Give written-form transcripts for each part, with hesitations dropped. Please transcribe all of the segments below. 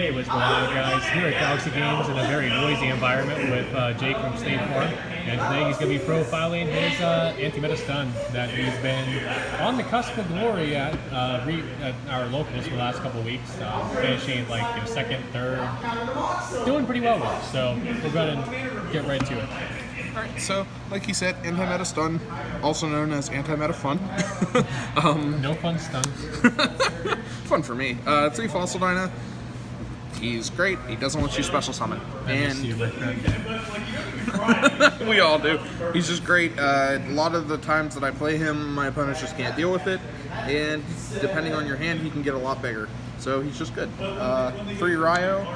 Hey, what's going on, guys? Here at Galaxy Games in a very noisy environment with Jake from State Farm. And today he's going to be profiling his anti-meta stun that he's been on the cusp of glory at our locals for the last couple of weeks, finishing like second, third, doing pretty well with. So we're going to get right to it. Alright, so, like he said, anti-meta stun, also known as anti-meta fun. No fun stuns. Fun for me. 3 Fossil Dyna. He's great. He doesn't let you special summon. I miss you, my friend. We all do. He's just great. A lot of the times that I play him, my opponents just can't deal with it. And depending on your hand, he can get a lot bigger. So he's just good. 3 Ryo.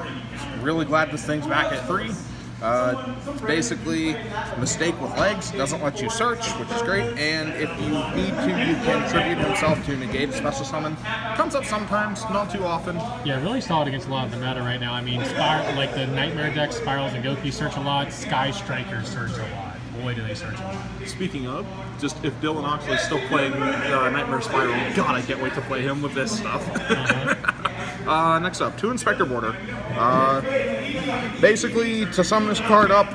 Really glad this thing's back at 3. It's basically Mistake with legs, doesn't let you search, which is great, and if you need to, you can tribute himself to negate a special summon. Comes up sometimes, not too often. Yeah, really solid against a lot of the meta right now. I mean, like the Nightmare deck, Spirals and Goki search a lot, Sky Strikers search a lot. Boy, do they search a lot. Speaking of, just if Dylan Oxley's still playing Nightmare Spiral, God, I can't wait to play him with this stuff. Next up, 2 Inspector Border. Basically, to sum this card up,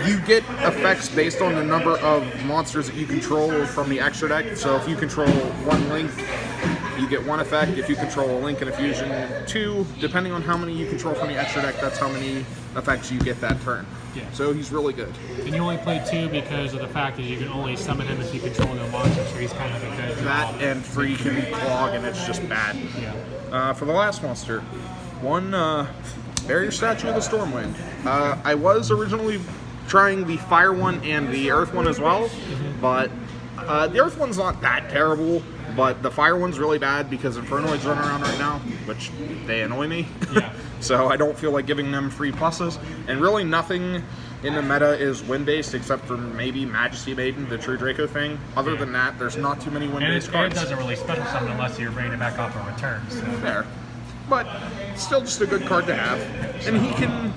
you get effects based on the number of monsters that you control from the extra deck. So if you control 1 Link, you get 1 effect. If you control a Link and a Fusion, 2. Depending on how many you control from the extra deck, that's how many effects you get that turn. Yeah. So he's really good. And you only play 2 because of the fact that you can only summon him if you control no monster, so he's kind of a good draw. That and 3 can be Clog, and it's just bad. Yeah. For the last monster, 1 Barrier Statue of the Stormwind. I was originally trying the Fire one and the Earth one as well, but the Earth one's not that terrible, but the Fire one's really bad because Infernoids run around right now, which they annoy me. Yeah. So I don't feel like giving them free pluses, and really nothing in the meta is wind-based except for maybe Majesty Maiden, the True Draco thing. Other than that, there's not too many wind-based cards. And it doesn't really special summon unless you're bringing it back off a return. So. Fair. But still just a good card to have. And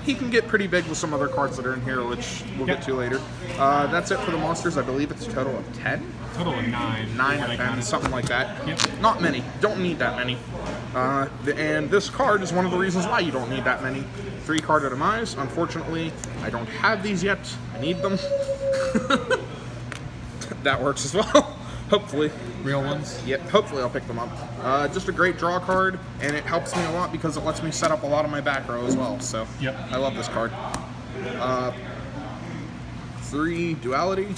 he can get pretty big with some other cards that are in here, which we'll get to later. That's it for the monsters. I believe it's a total of 10? Total of 9. 9 or 10, something like that. Yep. Not many. Don't need that many. And this card is one of the reasons why you don't need that many. 3 card atomize. Unfortunately, I don't have these yet. I need them. That works as well. Hopefully. Real ones? Yep, hopefully I'll pick them up. Just a great draw card, and it helps me a lot because it lets me set up a lot of my back row as well. So, yep. I love this card. 3 Duality,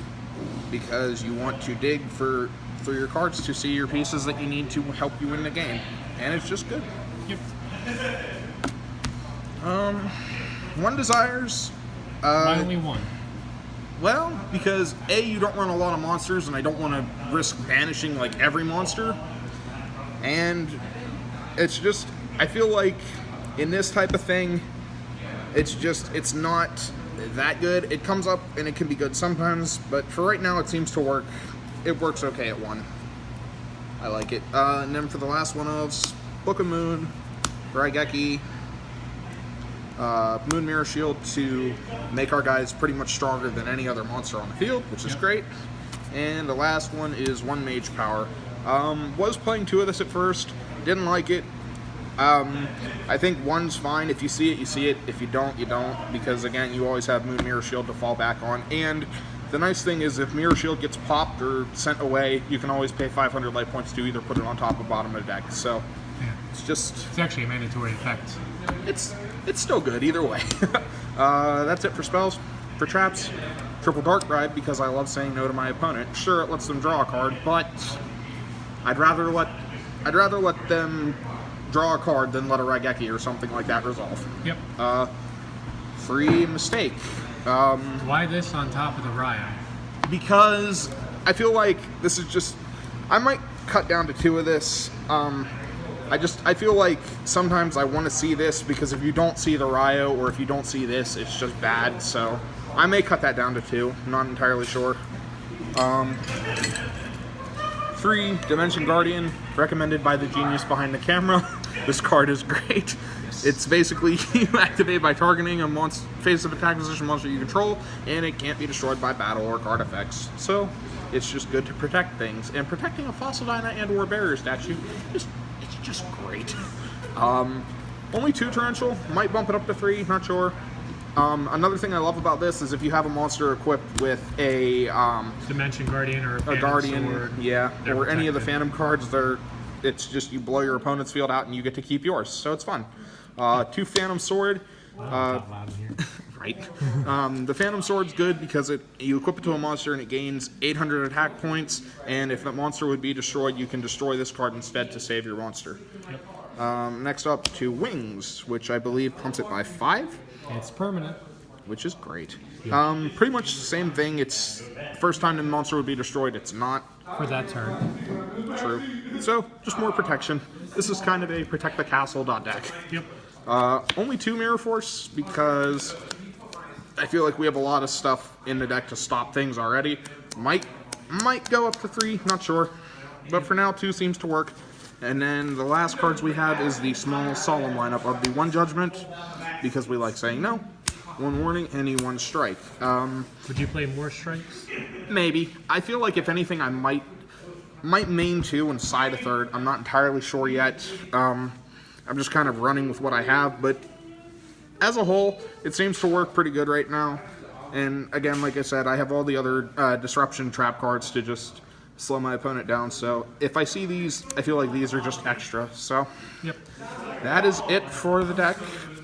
because you want to dig through your cards to see your pieces that you need to help you win the game. And it's just good. Yep. 1 Desires. Why only 1? Well, because A, you don't run a lot of monsters, and I don't want to risk banishing like every monster. And it's just, I feel like in this type of thing, it's not that good. It comes up and it can be good sometimes, but for right now it seems to work. It works okay at 1. I like it. And then for the last one of Book of Moon, Raigeki, Moon Mirror Shield to make our guys pretty much stronger than any other monster on the field, which is great. And the last one is 1 Mage Power. Was playing 2 of this at first, didn't like it. I think 1's fine. If you see it, you see it. If you don't, you don't. Because again, you always have Moon Mirror Shield to fall back on. And the nice thing is if Mirror Shield gets popped or sent away, you can always pay 500 life points to either put it on top or bottom of the deck. So it's actually a mandatory effect. It's still good either way. That's it for spells. For traps, Triple Dark Bribe, because I love saying no to my opponent. Sure, it lets them draw a card, but I'd rather let them draw a card than let a Raigeki or something like that resolve. Yep. 3 Mistake. Why this on top of the Ryo? Because I feel like this is just, I might cut down to 2 of this. I feel like sometimes I want to see this because if you don't see the Ryo or if you don't see this, it's just bad. So I may cut that down to 2. I'm not entirely sure. 3 Dimension Guardian, recommended by the genius behind the camera. This card is great. It's basically you activate by targeting a face of attack position monster you control, and it can't be destroyed by battle or card effects. So it's just good to protect things. And protecting a Fossil Dyna and or Barrier Statue, it's just great. Only 2 torrential, might bump it up to 3, not sure. Another thing I love about this is if you have a monster equipped with a Dimension Guardian or a Phantom Guardian, Sword, yeah, they're or any of the protected. Phantom cards, it's just you blow your opponent's field out and you get to keep yours, so it's fun. 2 Phantom Sword, Not loud in here. right? The Phantom Sword's good because you equip it to a monster and it gains 800 attack points, and if that monster would be destroyed, you can destroy this card instead to save your monster. Yep. Next up, 2 Wings, which I believe pumps it by 5. It's permanent. Which is great. Pretty much the same thing. It's first time the monster would be destroyed. It's not For that turn. true. So just more protection. This is kind of a protect the castle deck. Yep. Only 2 Mirror Force because I feel like we have a lot of stuff in the deck to stop things already. Might go up to 3, not sure. But for now, 2 seems to work. And then the last cards we have is the small solemn lineup of the 1 Judgment because we like saying no. 1 warning, any 1 strike. Would you play more strikes? Maybe. I feel like if anything, I might main 2 and side a 3rd. I'm not entirely sure yet. I'm just kind of running with what I have, but as a whole, it seems to work pretty good right now. And again, like I said, I have all the other disruption trap cards to just slow my opponent down. So if I see these, I feel like these are just extra. So Yep. that is it for the deck.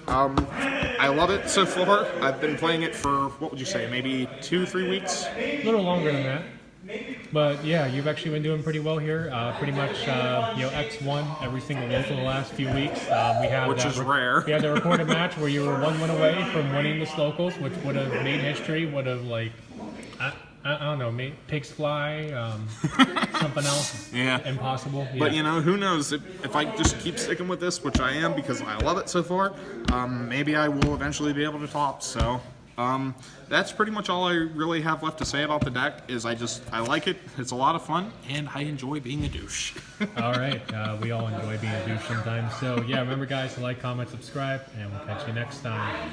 I love it so far. I've been playing it for, what would you say, maybe 2-3 weeks? A little longer than that. But yeah, you've actually been doing pretty well here. Pretty much, X1 every single local the last few weeks. We have Which that is rare. We had the recorded match where you were 1 win away from winning this locals, which would have made history. Would have I don't know, made pigs fly, something else. Yeah. Impossible. Yeah. But who knows? If I just keep sticking with this, which I am because I love it so far, maybe I will eventually be able to top. So that's pretty much all I really have left to say about the deck. Is I like it. It's a lot of fun, and I enjoy being a douche. All right, we all enjoy being a douche sometimes. So yeah, remember guys to like, comment, subscribe, and we'll catch you next time.